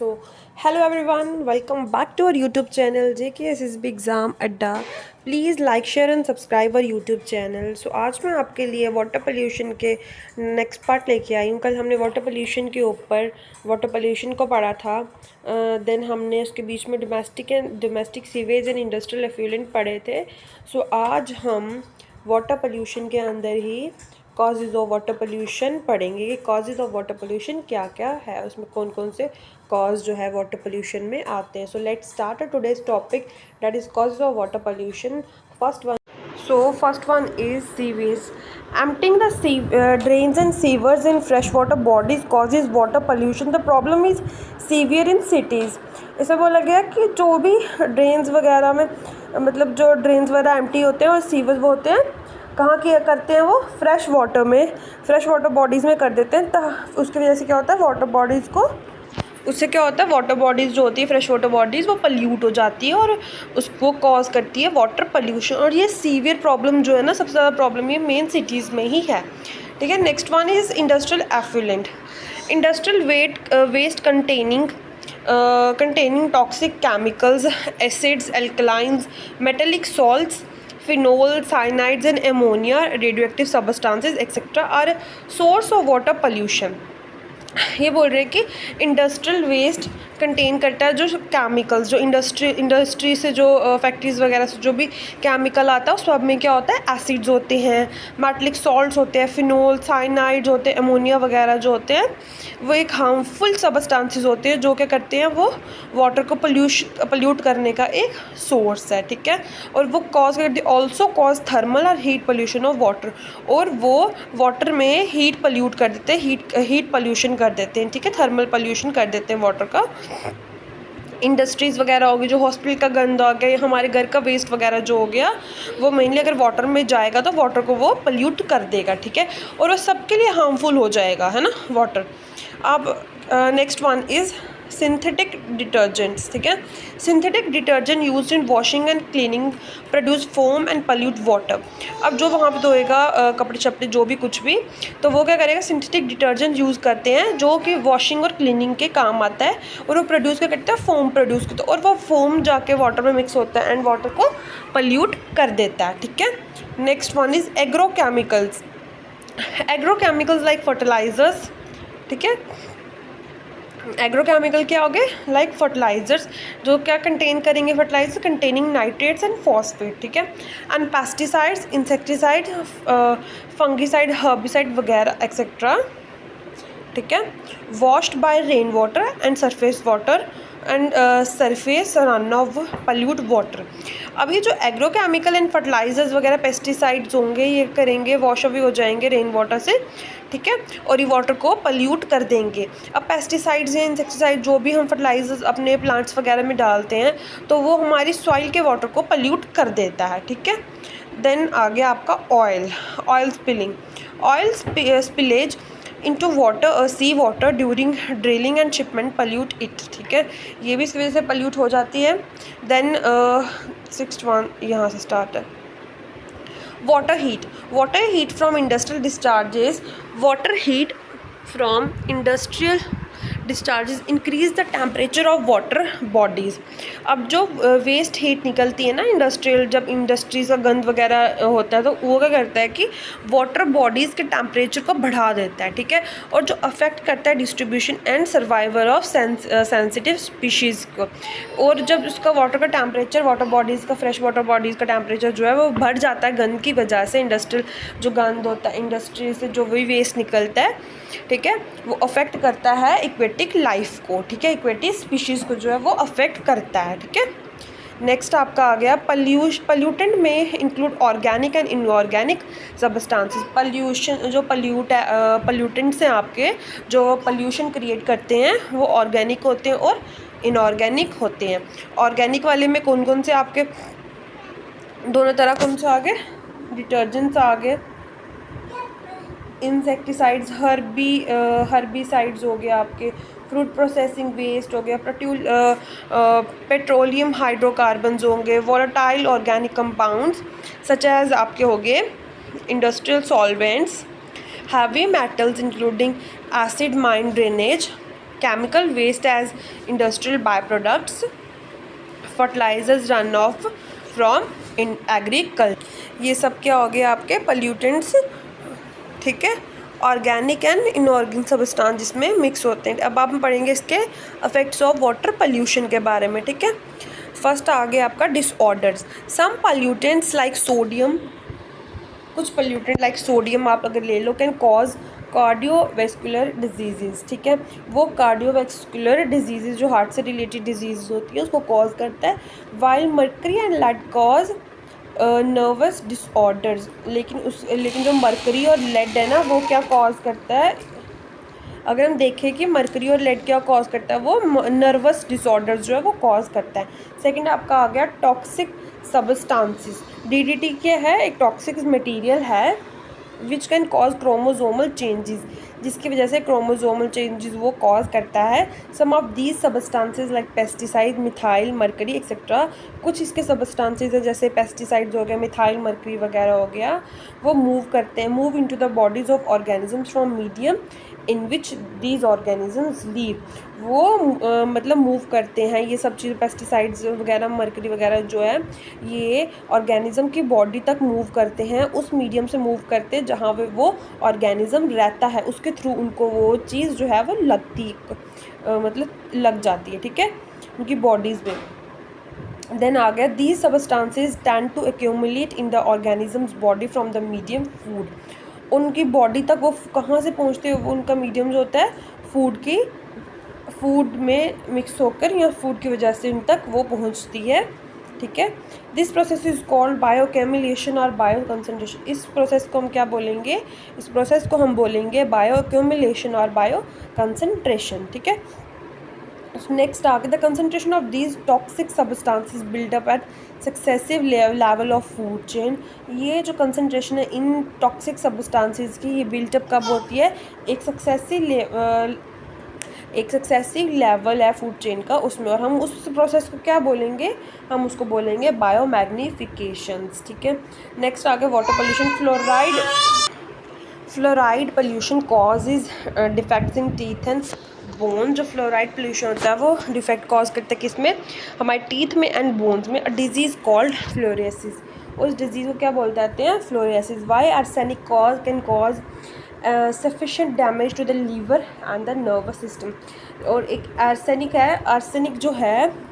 So, hello everyone, welcome back to our YouTube channel JKSSB Exam Adda. Please like share and subscribe our YouTube channel. So आज मैं आपके लिए water pollution के next part लेके आई हूँ. कल हमने वाटर पोल्यूशन के ऊपर वाटर पोल्यूशन को पढ़ा था. देन हमने उसके बीच में domestic sewage and industrial effluent पढ़े थे. सो आज हम वाटर पोल्यूशन के अंदर ही कॉजेज़ ऑफ वाटर पोल्यूशन पढ़ेंगे कि कॉजेज़ ऑफ वाटर पोल्यूशन क्या क्या है, उसमें कौन कौन से कॉज जो है वाटर पोल्यूशन में आते हैं. So let's start today's topic, that is causes of water pollution. First one is sewage. Emptying the drains and sewers in freshwater bodies causes water pollution. The problem is severe in cities. ऐसा बोला गया कि जो भी drains वगैरह में मतलब जो ड्रेन्स वगैरह एम्प्टी होते हैं और सीवर्स वो होते हैं कहाँ किया करते हैं, वो फ्रेश वाटर बॉडीज़ में कर देते हैं. तो उसकी वजह से क्या होता है, वाटर बॉडीज़ जो होती है फ्रेश वाटर बॉडीज़ वो पल्यूट हो जाती है और उसको कॉज करती है वाटर पल्यूशन. और ये सीवियर प्रॉब्लम जो है ना, सबसे ज़्यादा प्रॉब्लम ये मेन सिटीज़ में ही है. ठीक है. Next one is industrial effluent. Industrial waste containing toxic chemicals, acids, alkalines, metallic salts, phenol, cyanides and ammonia, radioactive substances etc. are source of water pollution. ये बोल रहे हैं कि इंडस्ट्रियल वेस्ट कंटेन करता है जो केमिकल्स, जो इंडस्ट्री से जो फैक्ट्रीज़ वगैरह से जो भी केमिकल आता है उस सब में क्या होता है, एसिड्स होते हैं, मेटलिक सॉल्ट्स होते हैं, फिनोल, साइनाइड होते हैं, अमोनिया वगैरह जो होते हैं वो एक हार्मफुल सबस्टांसेस होते हैं जो क्या करते हैं, वो वाटर को पल्यूट करने का एक सोर्स है. ठीक है. और वो कॉज करती है ऑल्सो कॉज थर्मल और हीट पोल्यूशन ऑफ वाटर. और वो वाटर में हीट पल्यूट कर देते हैं, हीट पोल्यूशन कर देते हैं. ठीक है. थर्मल पोल्यूशन कर देते हैं वाटर का. इंडस्ट्रीज़ वगैरह हो गई, जो हॉस्पिटल का गंद आ गया, हमारे घर का वेस्ट वगैरह जो हो गया वो मेनली अगर वाटर में जाएगा तो वाटर को वो पल्यूट कर देगा. ठीक है. और वो सबके लिए हार्मफुल हो जाएगा, है ना, वाटर. अब next one is synthetic detergents. ठीक है. Synthetic detergent used in washing and cleaning produce foam and pollute water. अब जो वहाँ पे धोएगा कपड़े शपड़े जो भी कुछ भी, तो वो क्या करेगा, सिंथेटिक डिटर्जेंट यूज़ करते हैं जो कि वॉशिंग और क्लीनिंग के काम आता है. और वो प्रोड्यूस क्या करता है, फोम प्रोड्यूस करता है. और वो फोम जाके वाटर में मिक्स होता है एंड वाटर को पल्यूट कर देता है. ठीक है. Next one is agrochemicals. Agrochemicals like fertilisers. ठीक है. एग्रोकेमिकल क्या हो गए, लाइक फर्टिलाइजर्स, जो क्या कंटेन करेंगे, fertilizer containing nitrates and phosphate. ठीक है. And pesticides, insecticide, fungicide, herbicide वगैरह एक्सेट्रा. ठीक है. Washed by rain water and surface water and surface run off pollute water. अब ये जो एग्रोकेमिकल एंड फर्टिलाइजर्स वगैरह पेस्टिसाइड्स होंगे ये करेंगे, वॉश अवे हो जाएंगे रेन वाटर से. ठीक है. और ये वाटर को पल्यूट कर देंगे. अब पेस्टिसाइड्स या इंसेक्टिसाइड जो भी हम फर्टिलाइजर्स अपने प्लांट्स वगैरह में डालते हैं तो वो हमारी सॉइल के वाटर को पल्यूट कर देता है. ठीक है. देन आ गया आपका oil spilling. Oil spillage into water sea water during drilling and shipment pollute it. ठीक है. ये भी इसकी वजह से pollute हो जाती है. देन सिक्स्थ वन यहाँ से स्टार्ट है. water heat from industrial discharges. water heat from industrial discharges increase the temperature of water bodies. अब जो वेस्ट हीट निकलती है ना इंडस्ट्रियल, जब इंडस्ट्रीज का गंद वगैरह होता है तो वो क्या करता है कि वाटर बॉडीज़ के टेम्परेचर को बढ़ा देता है. ठीक है. और जो अफेक्ट करता है distribution and survival of sensitive species को. और जब उसका वाटर का टेम्परेचर, वाटर बॉडीज़ का, फ्रेश वाटर बॉडीज़ का टेम्परेचर जो है वो बढ़ जाता है गंद की वजह से. इंडस्ट्रियल जो गंद होता है, इंडस्ट्री से जो वही वेस्ट निकलता है, ठीक है, वो अफेक्ट करता है एक्वेटिक लाइफ को. ठीक है. एक्वेटिक स्पीशीज़ को जो है वो अफेक्ट करता है. ठीक है. नेक्स्ट आपका आ गया पल्यूटेंट में include organic and inorganic substances. जो पल्यूटेंट्स हैं आपके, जो पल्यूशन क्रिएट करते हैं वो ऑर्गेनिक होते हैं और इनऑर्गेनिक होते हैं. ऑर्गेनिक वाले में कौन कौन से आपके दोनों तरह कौन से आ गए, डिटर्जेंट्स आ गए, इंसेक्टिसाइड्स, हर्बिसाइड्स हो गया आपके, फ्रूट प्रोसेसिंग वेस्ट हो गया, पेट्रोलियम हाइड्रोकार्बन्स होंगे, volatile organic compounds such as आपके हो गए industrial solvents, heavy metals including acid mine drainage, chemical waste as industrial byproducts, fertilizers run off from in agriculture। ये सब क्या हो गए आपके pollutants, ठीक है, ऑर्गेनिक एंड इनऑर्गेनिक सब्सटेंस जिसमें मिक्स होते हैं। अब आप पढ़ेंगे इसके इफेक्ट्स ऑफ वाटर पोल्यूशन के बारे में, ठीक है। फर्स्ट आ गया आपका disorders. Some pollutants like sodium, कुछ पोल्यूटेंट लाइक सोडियम आप अगर ले लो, कैन कॉज कार्डियोवैस्कुलर डिजीज़, ठीक है। वो कार्डियोवैस्कुलर डिजीज़ जो हार्ट से रिलेटेड डिजीज़ होती है उसको कॉज करता है। While mercury and lead cause nervous disorders, लेकिन जो मरकरी और लेड है ना वो क्या कॉज करता है, अगर हम देखें कि मरकरी और लेड क्या कॉज करता है, वो नर्वस डिसऑर्डर्स जो है वो कॉज करता है। सेकंड आपका आ गया टॉक्सिक सब्सटेंसेस। डीडीटी क्या है, एक टॉक्सिक मटेरियल है which can cause chromosomal changes, जिसकी वजह से क्रोमोजोमल चेंजेस वो कॉज करता है। Some of these substances like pesticide, methyl mercury etcetera, कुछ इसके सब्सटेंसेस है जैसे पेस्टिसाइड्स हो गया, मिथाइल मरकरी वगैरह हो गया, वो मूव करते हैं, move into the bodies of organisms from medium in which these organisms leave. वो मतलब मूव करते हैं ये सब चीज़, पेस्टिसाइड्स वगैरह मरकरी वगैरह जो है ये ऑर्गेनिज्म की बॉडी तक मूव करते हैं, उस मीडियम से मूव करते हैं जहाँ पे वो ऑर्गेनिज्म रहता है, उसके थ्रू उनको वो चीज़ जो है वो लगती मतलब लग जाती है, ठीक है, उनकी बॉडीज़ में। देन आ गया these substances tend to accumulate in the organisms body from the medium food. उनकी बॉडी तक वो कहाँ से पहुँचते हैं, वो उनका मीडियम जो होता है फूड में मिक्स होकर या फूड की वजह से उन तक वो पहुँचती है, ठीक है। दिस प्रोसेस इज कॉल्ड बायोअक्यूमुलेशन और बायो कंसंट्रेशन। इस प्रोसेस को हम क्या बोलेंगे, इस प्रोसेस को हम बोलेंगे बायोअक्यूमुलेशन और बायो कंसंट्रेशन, ठीक है। नेक्स्ट आगे the concentration of these toxic substances buildup at successive level of food chain. ये जो कंसंट्रेशन है इन टॉक्सिक सब्सटेंसेस की, ये बिल्डअप कब होती है, एक सक्सेसिव लेवल है फूड चेन का उसमें, और हम उस प्रोसेस को क्या बोलेंगे, हम उसको बोलेंगे बायोमैग्निफिकेशंस, ठीक है। नेक्स्ट आगे water pollution. Fluoride pollution causes defects in teeth and bone. जो फ्लोराइड पोल्यूशन होता है वो डिफेक्ट कॉज करता है किसमें, हमारे टीथ में एंड बोन्स में। अ डिजीज़ कॉल्ड फ्लोरेसिस, उस डिजीज़ को क्या बोलते हैं, fluorosis. Why arsenic can cause sufficient damage to the liver and the nervous system. और एक आर्सेनिक है, आर्सेनिक जो है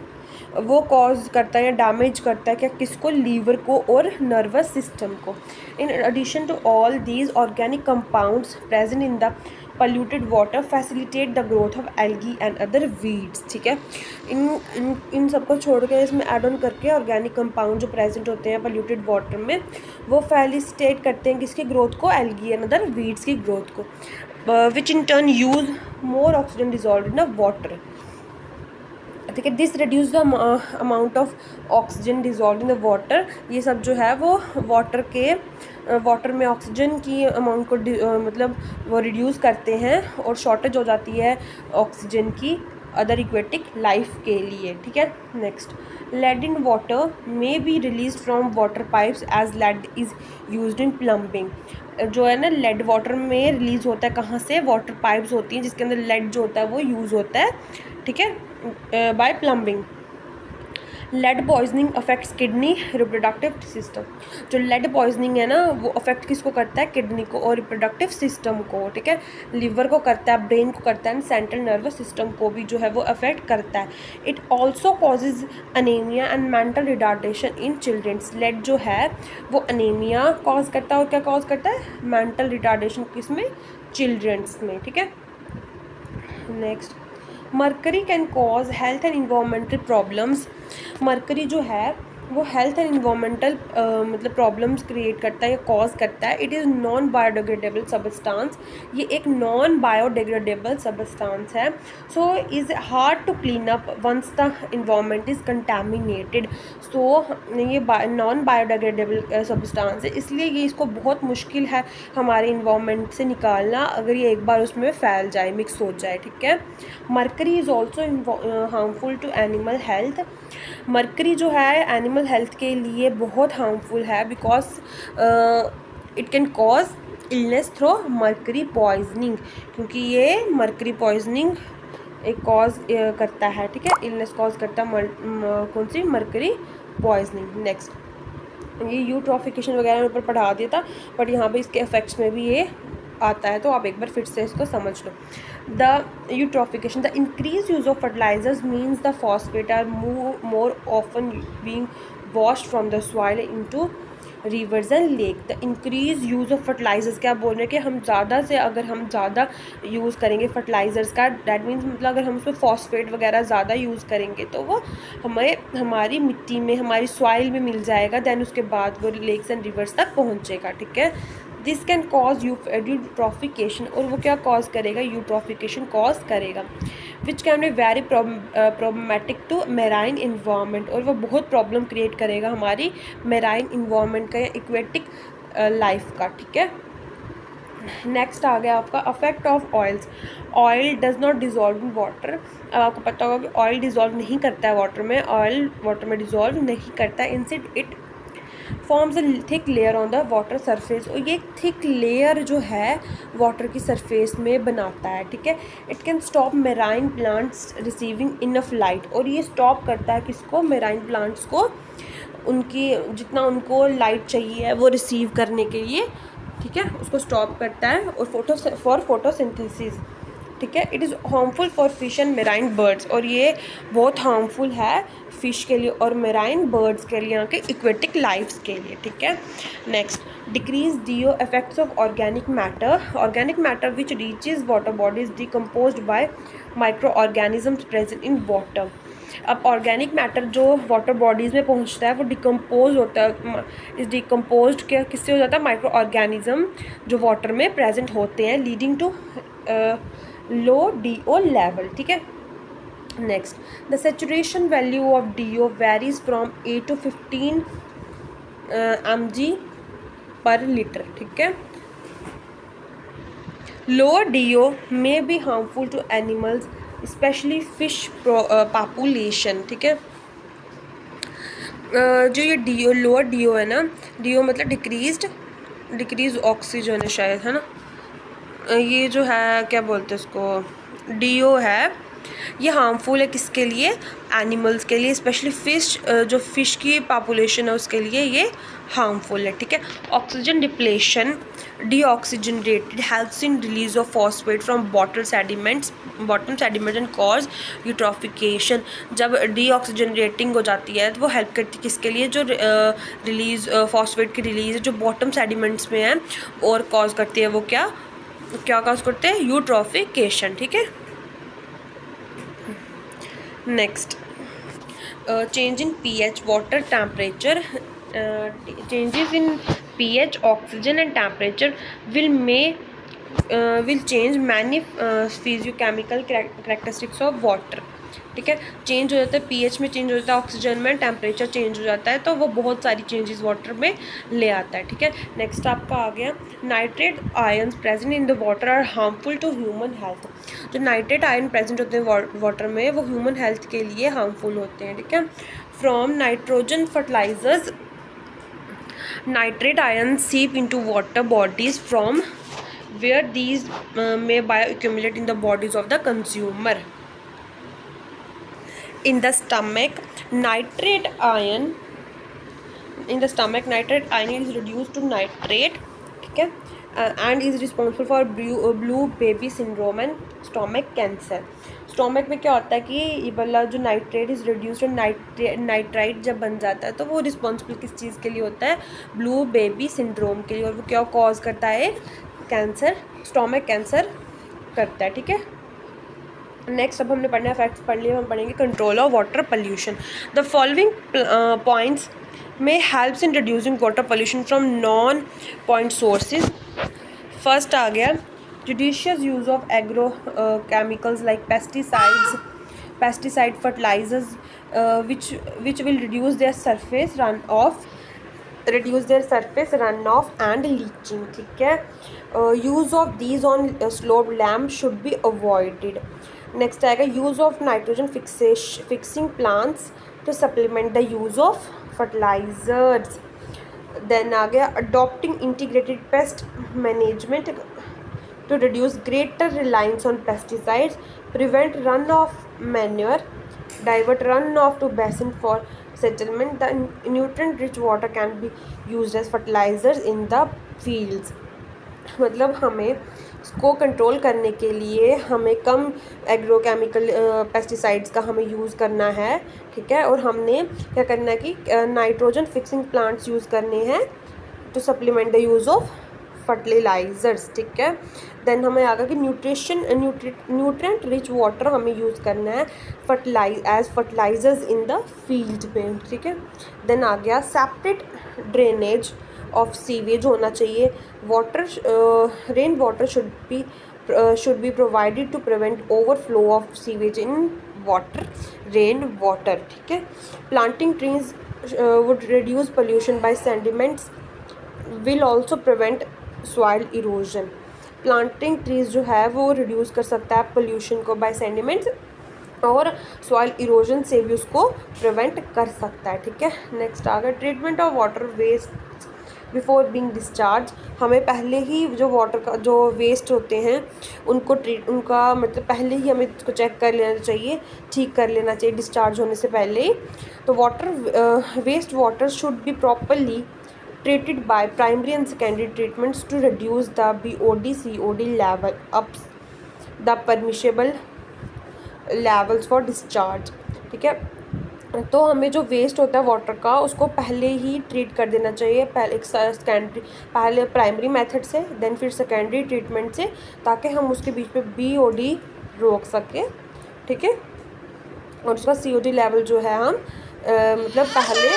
वो कॉज करता है या डैमेज करता है क्या, किसको, लीवर को और नर्वस सिस्टम को। In addition to all these organic compounds present in the polluted water facilitate the growth of algae and other weeds, ठीक है। इन सबको छोड़ के इसमें ऐड ऑन करके ऑर्गेनिक कंपाउंड जो प्रेजेंट होते हैं polluted वाटर में वो फैसिलिटेट करते हैं किसकी ग्रोथ को, एल्गी एंड अदर वीड्स की ग्रोथ को, which in turn use more oxygen dissolve in the water, ठीक है। This reduce the amount of oxygen dissolve in the water. ये सब जो है वो वाटर में ऑक्सीजन की अमाउंट को मतलब वो रिड्यूस करते हैं और शॉर्टेज हो जाती है ऑक्सीजन की अदर एक्वेटिक लाइफ के लिए, ठीक है। Next, lead in water may be release from water pipes as lead is used in plumbing. जो है ना लेड वाटर में रिलीज़ होता है, कहाँ से, वाटर पाइप्स होती हैं जिसके अंदर लेड जो होता है वो यूज़ होता है, ठीक है, by plumbing. Lead poisoning affects kidney reproductive system. जो लेड पॉइजनिंग है ना वो अफेक्ट किसको करता है, किडनी को और रिप्रोडक्टिव सिस्टम को, ठीक है। लिवर को करता है, ब्रेन को करता है एंड सेंट्रल नर्वस सिस्टम को भी जो है वो अफेक्ट करता है। It also causes anaemia and mental retardation in childrens. Lead जो है वो अनीमिया कॉज करता है और क्या कॉज करता है, मेंटल रिटार्डेशन किसमें, चिल्ड्रंस में, ठीक है। Next, mercury can cause health and environmental problems. Mercury जो है वो हेल्थ एंड इन्वायरमेंटल मतलब प्रॉब्लम्स क्रिएट करता है या कॉज करता है। It is non biodegradable substance, ये एक नॉन बायोडिग्रेडेबल सब्सटेंस है। So is hard to clean up once the environment is contaminated. So ये नॉन बायोडिग्रेडेबल सब्सटेंस है, इसलिए ये इसको बहुत मुश्किल है हमारे इन्वायरमेंट से निकालना अगर ये एक बार उसमें फैल जाए, मिक्स हो जाए, ठीक है। Mercury is also harmful to animal health. Mercury जो है एनिमल हेल्थ के लिए बहुत हार्मफुल है because it can cause illness through mercury poisoning, क्योंकि ये मरकरी पॉइजनिंग एक कॉज करता है, ठीक है, इलनेस कॉज करता है, कौन सी, मर्करी पॉइजनिंग। नेक्स्ट, ये यूट्रॉफिकेशन वगैरह ऊपर पढ़ा दिया था, बट यहाँ पे इसके इफेक्ट्स में भी ये आता है, तो आप एक बार फिर से इसको समझ लो। The eutrophication, the increase use of fertilizers means the phosphate are more often being washed from the soil into rivers and lake. The increase use of fertilizers, क्या बोल रहे हैं कि हम ज़्यादा से अगर हम ज़्यादा यूज़ करेंगे फर्टिलाइजर्स का, डैट मीन्स मतलब अगर हम उसमें फॉस्फेट वगैरह ज़्यादा यूज़ करेंगे तो वो हमारी मिट्टी में, हमारी सॉइल में मिल जाएगा, दैन उसके बाद वो लेक्स एंड रिवर्स तक पहुँचेगा, ठीक है। दिस कैन कॉज यूट्रॉफिकेशन, और वो क्या कॉज करेगा, यूट्रॉफिकेशन कॉज करेगा, which can be very problematic to marine environment, और वो बहुत प्रॉब्लम क्रिएट करेगा हमारी मेराइन इन्वायरमेंट का या इक्वेटिक लाइफ का, ठीक है। नेक्स्ट आ गया आपका affect of oils. Oil does not dissolve in water. अब आपको पता होगा कि ऑयल डिजॉल्व नहीं करता है वाटर में, ऑयल वाटर में डिजॉल्व नहीं करता है, instead it forms a thick layer on the water surface, और ये थिक लेयर जो है वाटर की सरफेस में बनाता है, ठीक है। It can stop marine plants receiving enough light, और ये स्टॉप करता है किसको, मेराइन प्लांट्स को, उनकी जितना उनको लाइट चाहिए है वो रिसीव करने के लिए, ठीक है, उसको स्टॉप करता है, और फोटोसिंथेसिस, ठीक है। It is harmful for fish and marine birds, और ये बहुत हार्मफुल है फिश के लिए और मेराइन बर्ड्स के लिए, यहाँ के इक्वेटिक लाइफ्स के लिए, ठीक है। Next, decrease DO effects of organic matter which reaches water bodies decomposed by microorganisms present in water. अब ऑर्गेनिक मैटर जो वाटर बॉडीज़ में पहुंचता है वो डिकम्पोज होता है, इस डिकम्पोज क्या किससे हो जाता है, माइक्रो ऑर्गेनिज्म जो वाटर में प्रेजेंट होते हैं, leading to low DO level, ठीक है। Next, the saturation value of DO varies from 8 to 15 mg per litre, ठीक है। Lower DO may be harmful to animals, especially fish population, ठीक है। जो ये DO, लोअर DO है ना, DO मतलब डिक्रीज ऑक्सीजन है शायद, है ना, ये जो है क्या बोलते हैं इसको, DO है, ये हार्मफुल है किसके लिए, एनिमल्स के लिए, स्पेशली फिश, जो फिश की पॉपुलेशन है उसके लिए ये हार्मफुल है, ठीक है। Oxygen depletion, deoxygenated helps in release of phosphate from bottom sediments and cause eutrophication. जब डीऑक्सीजनेटिंग हो जाती है तो वो हेल्प करती है किसके लिए, जो रिलीज फॉस्फेट की रिलीज है जो बॉटम सेडिमेंट्स में है, और कॉज करती है वो क्या कॉज करते हैं, यूट्रॉफिकेशन, ठीक है। Next, change in pH, water temperature, changes in pH, oxygen and temperature will change many physiochemical characteristics of water, ठीक है। चेंज हो जाता है pH में, चेंज हो जाता है ऑक्सीजन में, टेम्परेचर चेंज हो जाता है, तो वो बहुत सारी चेंजेस वाटर में ले आता है, ठीक है। नेक्स्ट आपका आ गया nitrate ions present in the water are harmful to human health. जो नाइट्रेट आयन प्रेजेंट होते हैं वाटर में वो ह्यूमन हेल्थ के लिए हार्मफुल होते हैं, ठीक है। From nitrogen fertilizers, nitrate ions seep into water bodies from where these may bioaccumulate in the bodies of the consumer. In the stomach, nitrate ion is reduced to nitrate, ठीक है, and is responsible for blue baby syndrome and stomach cancer. Stomach में क्या होता है कि ये वाला जो नाइट्रेट इज़ रिड्यूस्ड और नाइट्राइट जब बन जाता है तो वो रिस्पॉन्सिबल किस चीज़ के लिए होता है, ब्लू बेबी सिंड्रोम के लिए, और वो क्या कॉज करता है, कैंसर, स्टोमक कैंसर करता है, ठीक है। नेक्स्ट अब हमने पढ़ना फैक्ट्स पढ़ लिए, हम पढ़ेंगे control of water pollution. The following points में helps in reducing water pollution from non point sources. First आ गया judicious use of chemicals like pesticide fertilizers, which will reduce their surface runoff and leaching, ठीक है। use of these on sloped land should be avoided. Next आएगा use of nitrogen fixing plants to supplement the use of fertilizers. Then आ गया adopting integrated pest management to reduce greater reliance on pesticides, prevent runoff manure, divert runoff to basin for settlement. The nutrient rich water can be used as fertilizers in the fields. मतलब हमें इसको control करने के लिए हमें कम agrochemical pesticides का हमें use करना है, ठीक है। और हमने क्या करना है कि नाइट्रोजन फिक्सिंग प्लांट्स यूज़ करने हैं to supplement the use of fertilizers, ठीक है। देन हमें आगे कि न्यूट्रिएंट रिच वाटर हमें यूज़ करना है फर्टिलाइजर्स इन द फील्ड में, ठीक है। देन आ गया सेपरेट ड्रेनेज ऑफ सीवेज होना चाहिए। Water rain water should be provided to prevent overflow of sewage in rain water, ठीक है। Planting trees would reduce pollution by sediments, will also prevent soil erosion. Planting trees जो है वो reduce कर सकता है पोल्यूशन को बाय सेडिमेंट्स, और सॉइल इरोजन से भी उसको प्रिवेंट कर सकता है, ठीक है। नेक्स्ट आ गया treatment of water waste before being discharge. हमें पहले ही जो वाटर का जो वेस्ट होते हैं उनका मतलब पहले ही हमें उसको चेक कर लेना चाहिए, ठीक कर लेना चाहिए डिस्चार्ज होने से पहले ही। तो waste water should be properly treated by primary and secondary treatments to reduce the BOD/COD level up the permissible levels for discharge, ठीक है। तो हमें जो वेस्ट होता है वाटर का उसको पहले ही ट्रीट कर देना चाहिए, पहले प्राइमरी मेथड से, देन फिर सेकेंडरी ट्रीटमेंट से, ताकि हम उसके बीच में BOD रोक सकें, ठीक है। और उसका COD लेवल जो है हम मतलब पहले,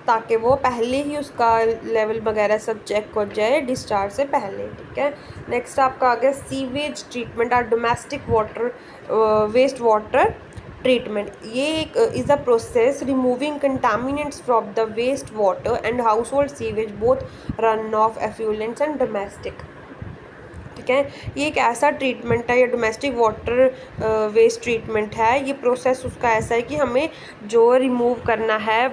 ताकि वो पहले ही उसका लेवल वगैरह सब चेक हो जाए डिस्चार्ज से पहले, ठीक है। नेक्स्ट आपका आ गया सीवेज ट्रीटमेंट और domestic water waste water treatment. ये एक is a process removing contaminants from the waste water and household sewage both run off effluents and domestic, ठीक है। ये एक ऐसा ट्रीटमेंट है, या डोमेस्टिक वाटर वेस्ट ट्रीटमेंट है। ये प्रोसेस उसका ऐसा है कि हमें जो रिमूव करना है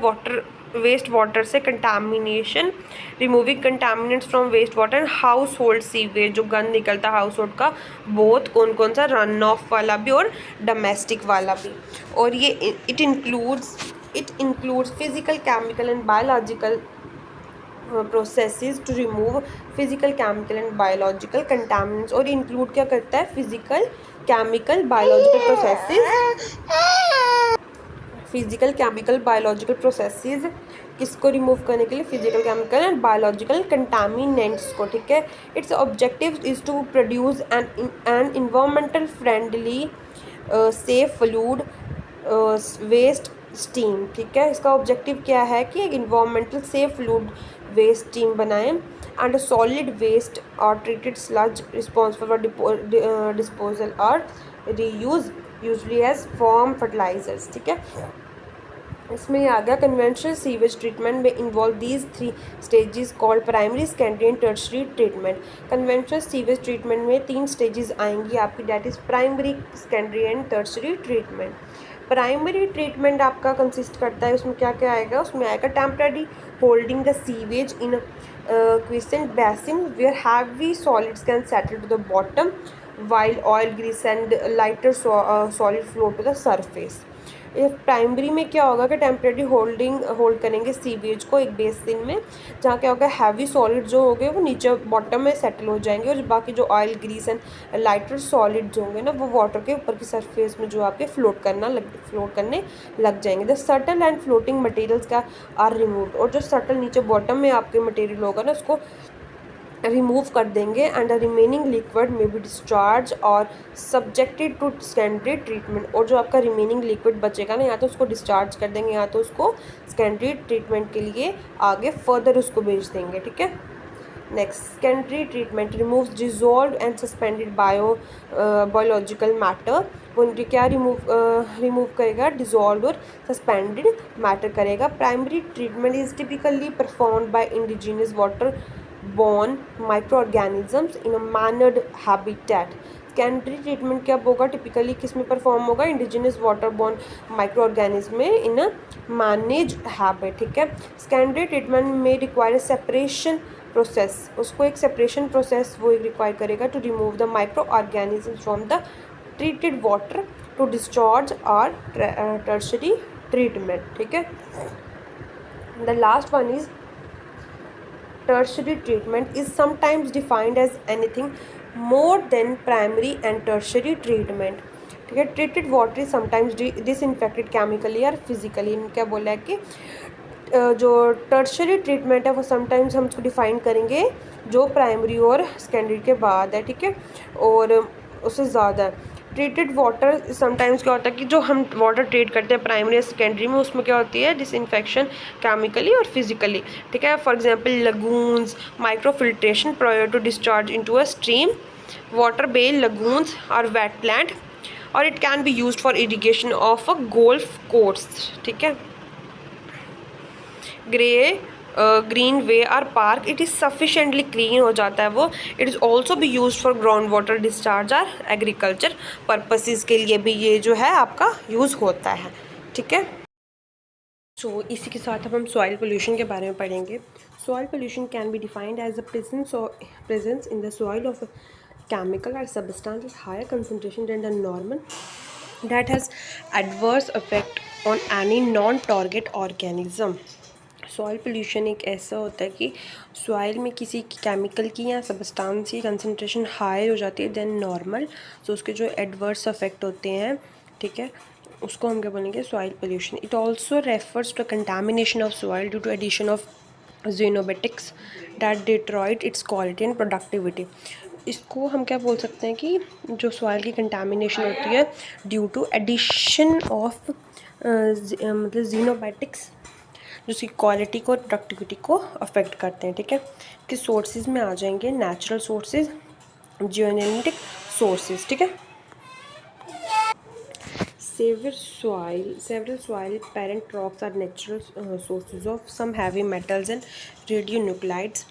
वेस्ट वाटर से contamination, removing contaminants from waste water and household sewage, जो गंद निकलता है हाउस होल्ड का, बोथ कौन सा, रन ऑफ वाला भी और डोमेस्टिक वाला भी। और ये it includes physical, chemical and biological processes to remove physical, chemical and biological contaminants। और इंक्लूड क्या करता है, फिजिकल, केमिकल, बायोलॉजिकल प्रोसेसेस किसको रिमूव करने के लिए, physical, chemical and biological contaminants को, ठीक है। Its objective is to produce an environmental friendly safe fluid waste steam, ठीक है। इसका ऑब्जेक्टिव क्या है कि एक environmental safe fluid waste steam बनाएं एंड सॉलिड वेस्ट और treated sludge responsible for disposal और reuse usually as form fertilizers, ठीक है। इसमें आ गया कन्वेंशनल सीवेज ट्रीटमेंट में involve these 3 stages called primary, secondary and tertiary treatment. Conventional sewage treatment में 3 स्टेजेस आएंगी आपकी, that is primary, secondary and tertiary treatment. Primary treatment आपका कंसिस्ट करता है, उसमें क्या क्या आएगा, उसमें आएगा temporary holding the sewage in quiescent basin where heavy solids can settle to the bottom while oil, grease and lighter solid float to the surface. Primary में क्या होगा कि टेम्परेरी होल्ड करेंगे सीवेज को एक बेसिन में, जहाँ क्या होगा हैवी सॉलिड जो होंगे वो नीचे बॉटम में सेटल हो जाएंगे, और बाकी जो oil, grease and lighter solid जो होंगे ना वो वाटर के ऊपर की सरफेस में जो आपके फ्लोट करने लग जाएंगे। The subtle and floating materials का आर रिमूव्ड, और जो सटल नीचे बॉटम में आपके मटेरियल होगा ना उसको रिमूव कर देंगे, एंड द रिमेनिंग लिक्विड में बी डिस्चार्ज और सब्जेक्टेड टू सेकेंडरी ट्रीटमेंट। और जो आपका रिमेनिंग लिक्विड बचेगा ना, या तो उसको डिस्चार्ज कर देंगे या तो उसको सेकेंडरी ट्रीटमेंट के लिए आगे फर्दर उसको भेज देंगे, ठीक है। Next secondary treatment removes dissolved and suspended biological matter. वो क्या रिमूव करेगा, डिजॉल्व और सस्पेंडेड मैटर करेगा। Primary treatment is typically performed by indigenous water born microorganisms in a managed habitat। Secondary treatment क्या होगा, टिपिकली किस में परफॉर्म होगा, इंडिजिनस वाटर बॉर्न माइक्रो में इन अ मैनेज हैबिट, ठीक है। सेकेंडरी ट्रीटमेंट में रिक्वायर सेपरेशन प्रोसेस, उसको एक सेपरेशन प्रोसेस वो रिक्वायर करेगा to remove the microorganism from the treated water to discharge or tertiary treatment. ठीक है. The last one is tertiary treatment is sometimes defined as anything more than primary and tertiary treatment. ठीक है. Treated water is sometimes disinfected chemically or physically. क्या बोला है कि जो tertiary treatment है वो समटाइम्स हम उसको डिफ़ाइन करेंगे जो प्राइमरी और सेकेंडरी के बाद है. ठीक है. और उससे ज़्यादा ट्रीटेड वाटर समटाइम्स क्या होता है कि जो हम वाटर ट्रीट करते हैं प्राइमरी या सेकेंडरी में उसमें क्या होती है डिसइंफेक्शन केमिकली और फिजिकली. ठीक है. For example lagoons, microfiltration prior to discharge into a stream, water bell lagoons और वेटलैंड, और it can be used for irrigation of a golf course. ठीक है. ग्रीन वे और park it is sufficiently clean हो जाता है वो. It is also भी use for ground water discharge और एग्रीकल्चर पर्पसेस के लिए भी ये जो है आपका यूज़ होता है. ठीक है. सो इसी के साथ अब हम सॉइल पोल्यूशन के बारे में पढ़ेंगे. Soil pollution can be defined as the presence in the soil of chemical or substance with higher concentration than the normal that has adverse effect on any non-target organism. Soil pollution एक ऐसा होता है कि soil में किसी chemical की या substance की कंसनट्रेशन हाई हो जाती है देन नॉर्मल, तो उसके जो एडवर्स इफेक्ट होते हैं. ठीक है. उसको हम क्या बोलेंगे soil pollution. It also refers to contamination of soil due to addition of xenobiotics that destroyed its quality and productivity. इसको हम क्या बोल सकते हैं कि जो सॉइल की कंटामिनेशन होती है ड्यू टू एडिशन ऑफ मतलब ज़ीनोबैटिक्स जो उसकी क्वालिटी को प्रोडक्टिविटी को अफेक्ट करते हैं. ठीक है. कि सोर्सेज में आ जाएंगे नेचुरल सोर्सेज, जियोजेनेटिक सोर्सेज. ठीक है. Several soil parent rocks are natural sources of some heavy metals and radionuclides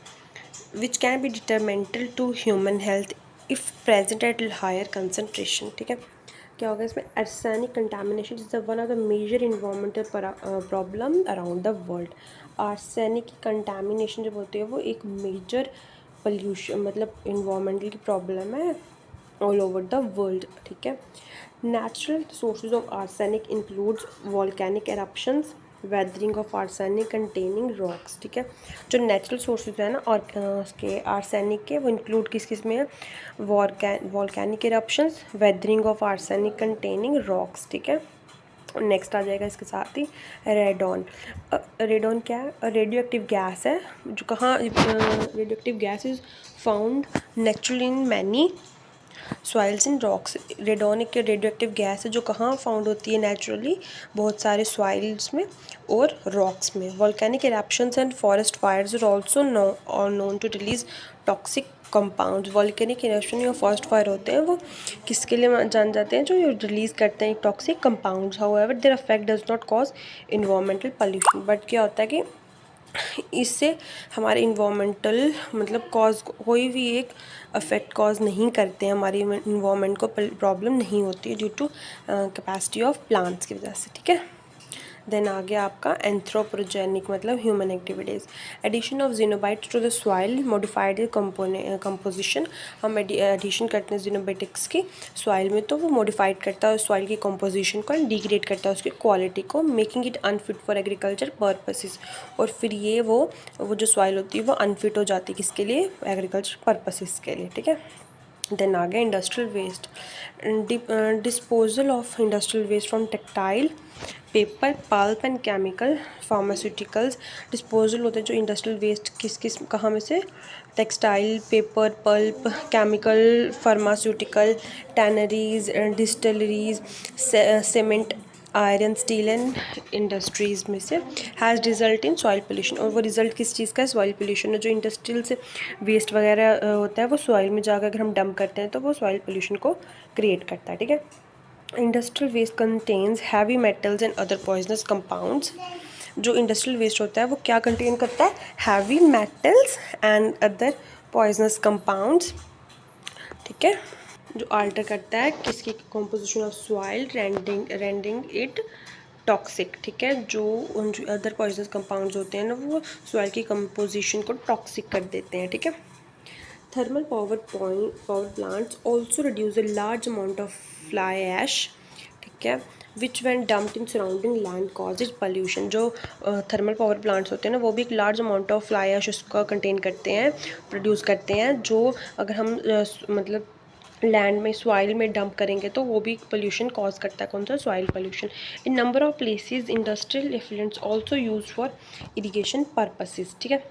which can be detrimental to human health if present at higher concentration. ठीक है. क्या होगा इसमें arsenic contamination is one of the major environmental problem around the world. Arsenic की contamination जब होती है वो एक मेजर पोल्यूशन मतलब इन्वायरमेंटल की प्रॉब्लम है ऑल ओवर द वर्ल्ड. ठीक है. Natural sources of arsenic includes volcanic eruptions, weathering of arsenic containing rocks. ठीक है. जो नेचुरल सोर्सेज है ना और उसके आर्सेनिक के वो इंक्लूड किस किस में है volcanic eruptions, weathering of arsenic containing rocks. ठीक है. नेक्स्ट आ जाएगा इसके साथ ही रेडॉन. रेडॉन क्या है? रेडियो एक्टिव गैस है जो कहाँ radio active gas is found naturally in many soils and rocks. Radon एक रेडियो एक्टिव गैस है जो कहाँ फाउंड होती है नेचुरली बहुत सारे सॉइल्स में और रॉक्स में. Volcanic eruptions and forest fires are also known to release toxic compound. Volcanic eruption या फॉरेस्ट फायर होते हैं वो किसके लिए जान जाते हैं जो रिलीज़ करते हैं toxic compounds. However their effect does not cause environmental pollution. But क्या होता है कि इससे हमारे इन्वामेंटल मतलब कॉज कोई भी एक अफेक्ट कॉज नहीं करते हैं, हमारी इन्वामेंट को प्रॉब्लम नहीं होती है due to capacity of plants की वजह से. ठीक है. देन आ गया आपका एंथ्रोपोजेनिक मतलब human activities. Addition of xenobiotics to the soil modified composition. हम एडिशन करते हैं जीनोबाइटिक्स की सॉइल में तो वो मॉडिफाइड करता है सॉइल की कंपोजिशन को एंड डिग्रेड करता है उसकी क्वालिटी को, making it unfit for agriculture purposes. और फिर ये वो जो सॉइल होती है वो अनफिट हो जाती है किसके लिए एग्रीकल्चर पर्पसेस के लिए. ठीक है. देन आ गया industrial waste. Disposal of industrial waste from textile, paper, pulp and chemical, pharmaceuticals. Disposal होते हैं जो इंडस्ट्रियल वेस्ट किस कहाँ में से textile, paper, pulp, chemical, pharmaceutical, tanneries, distilleries, cement, iron, steel and industries में से has result in soil pollution. और वो रिजल्ट किस चीज़ का है सॉइल पोल्यूशन. जो इंडस्ट्रियल से वेस्ट वगैरह होता है वो सॉइल में जाकर अगर हम डंप करते हैं तो वो सॉइल पोल्यूशन को क्रिएट करता है. ठीक है. Industrial waste contains heavy metals and other poisonous compounds. जो इंडस्ट्रियल वेस्ट होता है वो क्या कंटेन करता है heavy metals and other poisonous compounds. ठीक है. जो आल्टर करता है किसकी composition of soil rendering it toxic. ठीक है. जो अदर पॉइजनस कंपाउंड्स होते हैं ना वो सॉइल की कंपोजिशन को टॉक्सिक कर देते हैं. ठीक है. Thermal power plants also reduce a large amount of fly ash, ठीक है, which when dumped in surrounding land causes pollution. जो थर्मल पावर प्लांट्स होते हैं ना, वो भी एक large amount of fly ash उसका कंटेन करते हैं, प्रोड्यूस करते हैं, जो अगर हम मतलब लैंड में सॉइल में डंप करेंगे तो वो भी पोल्यूशन कॉज करता है। कौन सा? Soil pollution. In number of places industrial effluents also use for irrigation purposes, ठीक है,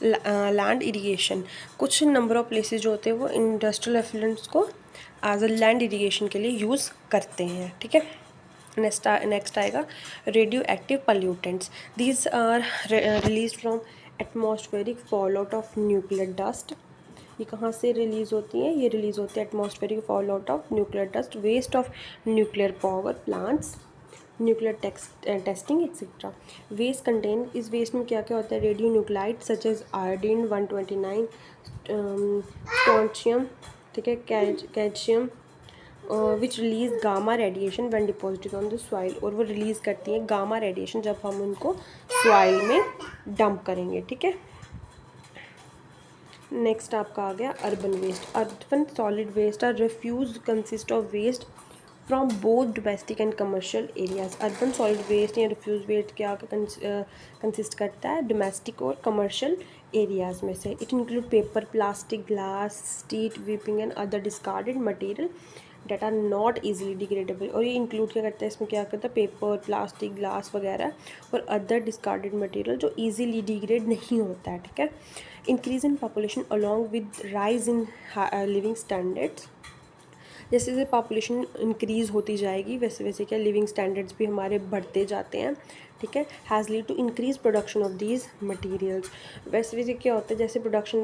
लैंड इरिगेशन। कुछ नंबर ऑफ प्लेसेस जो होते हैं वो इंडस्ट्रियल एफ्लुएंट्स को एज अ लैंड इरिगेशन के लिए यूज़ करते हैं, ठीक है। नेक्स्ट आएगा radioactive pollutants. These are release from atmospheric fallout of nuclear dust. ये कहाँ से रिलीज़ होती हैं? ये रिलीज़ होती है atmospheric fallout of nuclear dust, waste of nuclear power plants, nuclear testing etcetera. Waste contain, इस waste में क्या क्या होता है? Radionuclide such as iodine 129, strontium, ठीक है, calcium, which release gamma radiation when deposited on the soil. और वो रिलीज़ करती हैं गामा रेडिएशन जब हम उनको सॉइल में डंप करेंगे, ठीक है। नेक्स्ट आपका आ गया urban waste. Urban solid waste or refuse consist of waste from both domestic and commercial areas. Urban solid waste या रिफ्यूज वेस्ट क्या कंसिस्ट करता है? डोमेस्टिक और कमर्शियल एरियाज में से। It include paper, plastic, glass, steel, weeping and other discarded material that are not easily degradable. और ये include क्या करता है? इसमें क्या करता है? पेपर, प्लास्टिक, ग्लास वगैरह और अदर डिस्कार्डेड मटेरियल जो ईजिली डिग्रेड नहीं होता है, ठीक है। Increase in population along with rise in living standards. जैसे जैसे पॉपुलेशन इंक्रीज़ होती जाएगी वैसे वैसे क्या लिविंग स्टैंडर्ड्स भी हमारे बढ़ते जाते हैं, ठीक है। Has lead to increase production of these materials. वैसे वैसे क्या होता है? जैसे प्रोडक्शन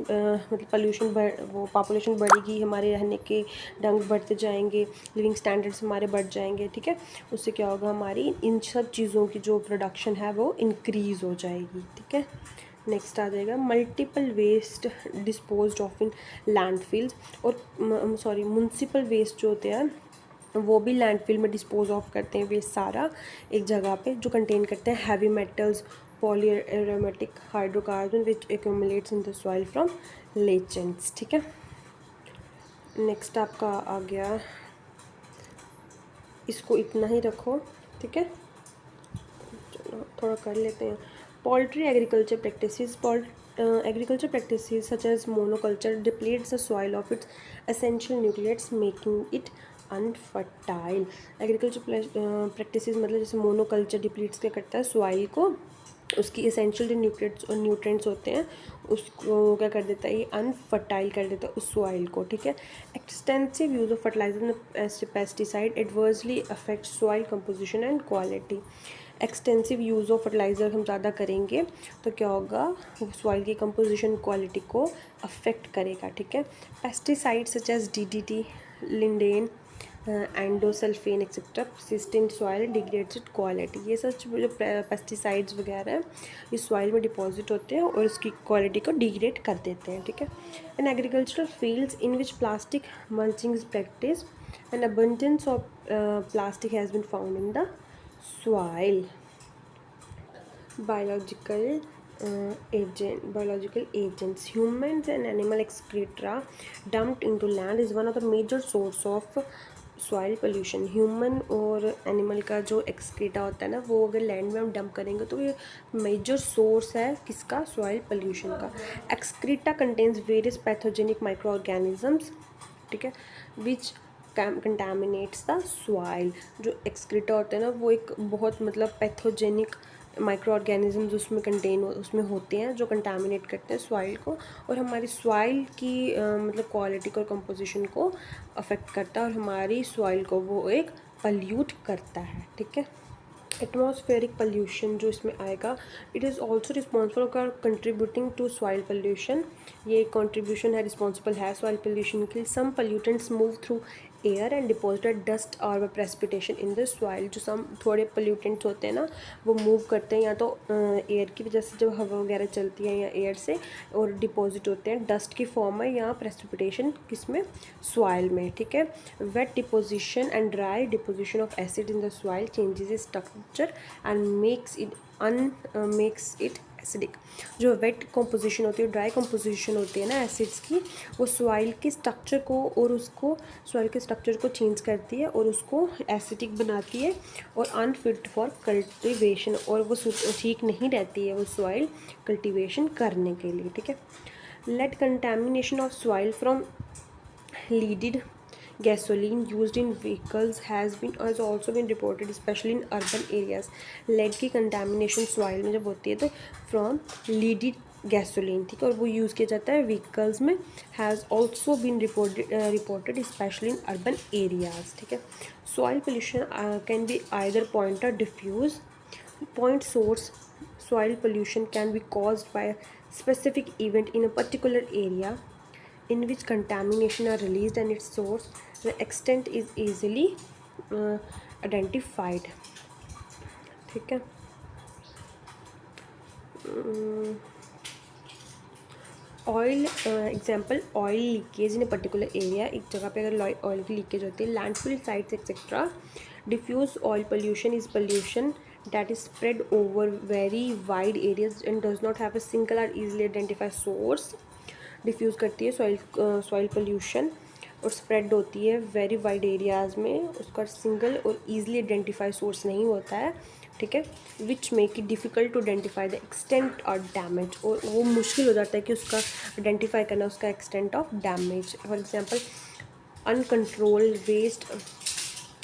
मतलब पोल्यूशन वो पॉपुलेशन बढ़ेगी, हमारे रहने के ढंग बढ़ते जाएंगे, लिविंग स्टैंडर्ड्स हमारे बढ़ जाएंगे, ठीक है। उससे क्या होगा? हमारी इन सब चीज़ों की जो प्रोडक्शन है वो इंक्रीज़ हो जाएगी, ठीक है। नेक्स्ट आ जाएगा multiple waste disposed of in landfills. और म्युनिसिपल वेस्ट जो होते हैं वो भी लैंडफिल में डिस्पोज ऑफ करते हैं वेस्ट सारा एक जगह पे, जो कंटेन करते हैं heavy metals, polyaromatic hydrocarbon which accumulates in the soil from leachates, ठीक है। नेक्स्ट आपका आ गया, इसको इतना ही रखो, ठीक है, चलो थोड़ा कर लेते हैं। Poultry agriculture practices. Agriculture practices such as monoculture depletes the soil of its essential nutrients, making it unfertile. Agriculture practices मतलब जैसे monoculture depletes क्या करता है? सॉइल को, उसकी essential जो न्यूट्रिएंट्स होते हैं उसको क्या कर देता है? ये अनफर्टाइल कर देता है उस सॉइल को, ठीक है। Extensive use of fertilizer and pesticide adversely affect soil composition and quality. Extensive use of fertilizer हम ज़्यादा करेंगे तो क्या होगा? वो सॉइल की कंपोजिशन क्वालिटी को अफेक्ट करेगा, ठीक है। Pesticide such as DDT, lindane, endosulfan etcetera persist in soil degrades its quality. ये सच जो पेस्टिसाइड्स वगैरह हैं ये सॉइल में डिपॉजिट होते हैं और उसकी क्वालिटी को डिग्रेड कर देते हैं, ठीक है। In agricultural fields in which plastic mulching is practice an abundance of plastic has been found in the soil. Biological agents, humans and animal excreta dumped into land is one of the major source of soil pollution. Human और animal का जो excreta होता है ना, वो अगर land में हम डंप करेंगे तो ये मेजर सोर्स है किसका? सॉइल पोल्यूशन का। Excreta contains various pathogenic micro organisms, ठीक है, विच कंटामिनेट्स द सॉइल। जो एक्सक्रीटा होते हैं ना वो एक बहुत मतलब पैथोजेनिक माइक्रो ऑर्गेनिजम्स उसमें होते हैं जो कंटामिनेट करते हैं सॉइल को और हमारी सॉइल की मतलब क्वालिटी को और कंपोजिशन को अफेक्ट करता है और हमारी सॉइल को वो एक पल्यूट करता है, ठीक है। एटमॉस्फेरिक पोल्यूशन जो इसमें आएगा, it is also responsible for contributing to soil pollution. ये कंट्रीब्यूशन है, रिस्पॉन्सिबल है सॉइल पोल्यूशन के लिए। Some pollutants move through air and deposited dust और प्रेसिपिटेशन इन द सॉइल। जो सम थोड़े पोल्यूटेंट्स होते हैं ना वो मूव करते हैं या तो एयर की वजह से जब हवा वगैरह चलती है या एयर से, और डिपॉजिट होते हैं डस्ट की फॉर्म में या प्रेसिपिटेशन किसमें? सॉइल में, ठीक है। Wet deposition and dry deposition of acid in the soil changes is structure and makes it acidic. जो वेट कंपोजिशन होती है, ड्राई कंपोजिशन होती है ना एसिड्स की, वो सॉइल के स्ट्रक्चर को और उसको सॉइल के स्ट्रक्चर को चेंज करती है और उसको एसिडिक बनाती है और अनफिट फॉर कल्टिवेशन, और वो ठीक नहीं रहती है वो सॉइल कल्टिवेशन करने के लिए, ठीक है। Lead contamination of soil from leaded gasoline used in vehicles has also been reported, especially in urban areas. lead की contamination soil में जब होती है तो from leaded gasoline, ठीक है, और वो यूज़ किया जाता है vehicles में, has also been reported especially in urban areas, ठीक है। soil pollution can be either point or diffuse. point source soil pollution can be caused by a specific event in a particular area in which contamination are released and its source, the extent is easily identified, ठीक है। Oil example, oil leakage in a particular area, एक जगह पे अगर oil की leakage होती है, landfill sites etcetera. Diffuse oil pollution is pollution that is spread over very wide areas and does not have a single or easily identified source. Diffuse करती है soil pollution और स्प्रेड होती है very wide areas में, उसका single और easily identify source नहीं होता है, ठीक है। Which make it difficult to identify the extent और डैमेज, और वो मुश्किल हो जाता है कि उसका आइडेंटिफाई करना उसका extent of damage. For example uncontrolled waste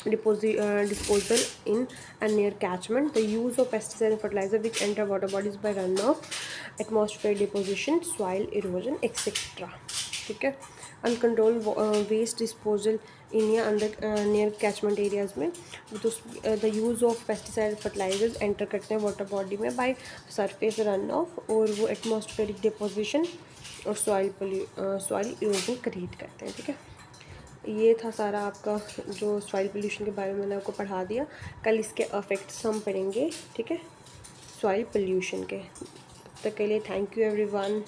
disposal in and near catchment, the use of pesticide and fertilizer which enter water bodies by runoff, atmospheric deposition, soil erosion, etc, ठीक है। अनकंट्रोल वेस्ट डिस्पोजल इन या under near catchment areas में the use of pesticide fertilizers enter करते हैं water body में by surface run off, और वो atmospheric deposition और सॉइल इरोजन क्रिएट करते हैं, ठीक है। ये था सारा आपका जो सॉइल पोल्यूशन के बारे में मैंने आपको पढ़ा दिया। कल इसके इफेक्ट्स हम पढ़ेंगे, ठीक है, सॉइल पोल्यूशन के। तब तक के लिए थैंक यू एवरीवन।